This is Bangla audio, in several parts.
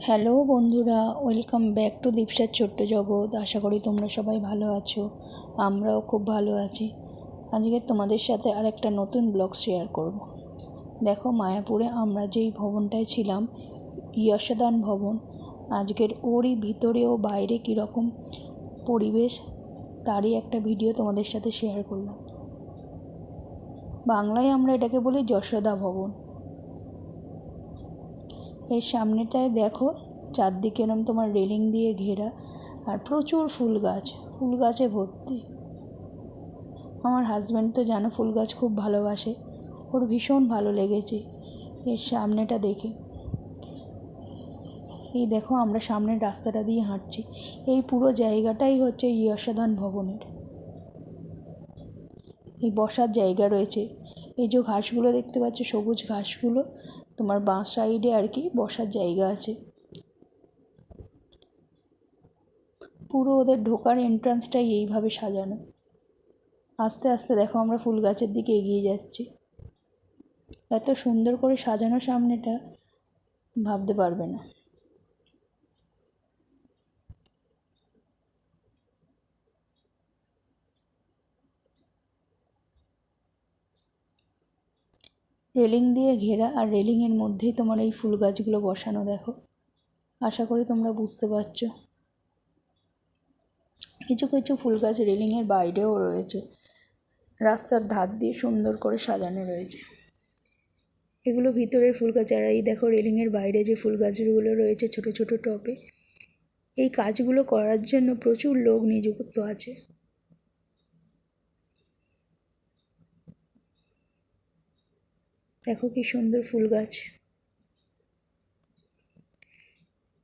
হ্যালো বন্ধুরা, ওয়েলকাম ব্যাক টু দীপসার ছোট্ট জগৎ। আশা করি তোমরা সবাই ভালো আছো, আমরাও খুব ভালো আছি। আজকে তোমাদের সাথে আর একটা নতুন ব্লগ শেয়ার করব। দেখো, মায়াপুরে আমরা যেই ভবনটায় ছিলাম, যশোদান ভবন, আজকের ওরই ভিতরে ও বাইরে কীরকম পরিবেশ তারই একটা ভিডিও তোমাদের সাথে শেয়ার করলাম। বাংলায় আমরা এটাকে বলি যশোদা ভবন। এর সামনেটায় দেখো, চারদিকে এরকম তোমার রেলিং দিয়ে ঘেরা, আর প্রচুর ফুল গাছে ভর্তি। আমার হাজব্যান্ড তো জানো ফুল গাছ খুব ভালোবাসে, ওর ভীষণ ভালো লেগেছে এর সামনেটা দেখে। এই দেখো, আমরা সামনের রাস্তাটা দিয়ে হাঁটছি। এই পুরো জায়গাটাই হচ্ছে যশোদান ভবনের। এই বসার জায়গা রয়েছে, এই যে ঘাসগুলো দেখতে পাচ্ছ, সবুজ ঘাসগুলো, তোমার বাঁ সাইডে আর কি বসার জায়গা আছে। পুরো ওদের ঢোকার এন্ট্রান্সটাই এইভাবে সাজানো। আস্তে আস্তে দেখো আমরা ফুল গাছের দিকে এগিয়ে যাচ্ছি। এত সুন্দর করে সাজানো সামনেটা, ভাবতে পারবে না। রেলিং দিয়ে ঘেরা, আর রেলিংয়ের মধ্যেই তোমার এই ফুল গাছগুলো বসানো। দেখো, আশা করি তোমরা বুঝতে পারছো। কিছু কিছু ফুল গাছ রেলিংয়ের বাইরেও রয়েছে, রাস্তার ধার দিয়ে সুন্দর করে সাজানো রয়েছে। এগুলো ভিতরের ফুল গাছ। আর এই দেখো, রেলিংয়ের বাইরে যে ফুল গাছগুলো রয়েছে ছোট ছোট টবে, এই কাজগুলো করার জন্য প্রচুর লোক নিযুক্ত আছে। দেখো কি সুন্দর ফুল গাছ।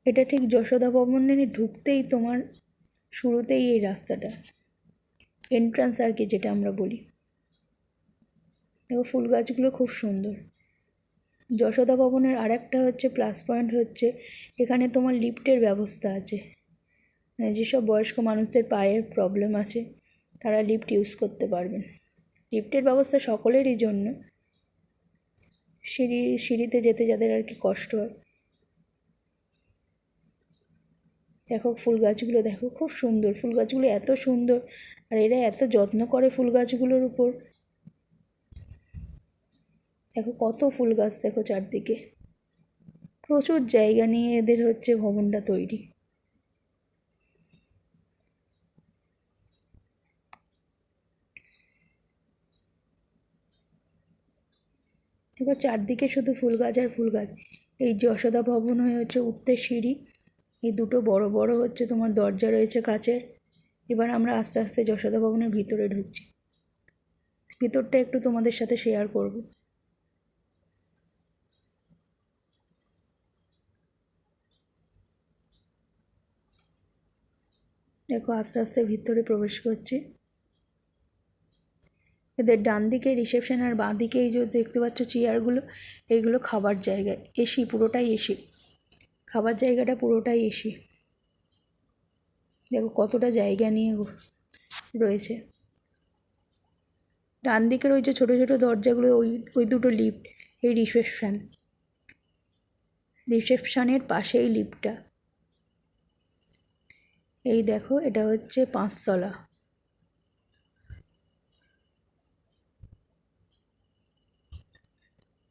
এটা ঠিক যশোদা ভবনে ঢুকতেই তোমার শুরুতেই এই রাস্তাটা, এন্ট্রান্স আর কি, যেটা আমরা বলি। দেখো ফুল গাছগুলো খুব সুন্দর। যশোদা ভবনের আর একটা হচ্ছে প্লাস পয়েন্ট হচ্ছে, এখানে তোমার লিফটের ব্যবস্থা আছে। মানে যেসব বয়স্ক মানুষদের পায়ের প্রবলেম আছে, তারা লিফট ইউজ করতে পারবেন। লিফটের ব্যবস্থা সকলেরই জন্য, সিঁড়িতে যেতে যাদের আর কি কষ্ট হয়। দেখো ফুল গাছগুলো, দেখো খুব সুন্দর ফুল গাছগুলো, এত সুন্দর। আর এরা এত যত্ন করে ফুল গাছগুলোর উপর। দেখো কত ফুল গাছ, দেখো চারদিকে। প্রচুর জায়গা নিয়ে এদের হচ্ছে ভবনটা তৈরি। দেখো চারদিকে শুধু ফুল গাছ আর ফুল গাছ। এই যশোদা ভবন হয়ে হচ্ছে উঠতে সিঁড়ি, এই দুটো বড় বড় হচ্ছে তোমার দরজা রয়েছে কাচের। এবার আমরা আস্তে আস্তে যশোদা ভবনের ভিতরে ঢুকছি। ভিতরটা একটু তোমাদের সাথে শেয়ার করব। দেখো আস্তে আস্তে ভিতরে প্রবেশ করছি। এদের ডান দিকে রিসেপশন, আর বাঁ দিকে এই যে দেখতে পাচ্ছ চেয়ারগুলো, এইগুলো খাবার জায়গা। এসি, পুরোটাই এসি। খাবার জায়গাটা পুরোটাই এসি। দেখো কতটা জায়গা নিয়ে রয়েছে। ডান দিকের ওই যে ছোটো ছোটো দরজাগুলো, ওই দুটো লিফট। এই রিসেপশনের পাশেই লিফটটা। এই দেখো, এটা হচ্ছে 5তলা।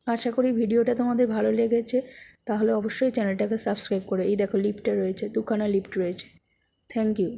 আশা করি ভিডিওটা তোমাদের ভালো লেগেছে, তাহলে অবশ্যই চ্যানেলটাকে সাবস্ক্রাইব করে। এই দেখো লিফটটা রয়েছে, দুখানা লিফট রয়েছে। Thank you.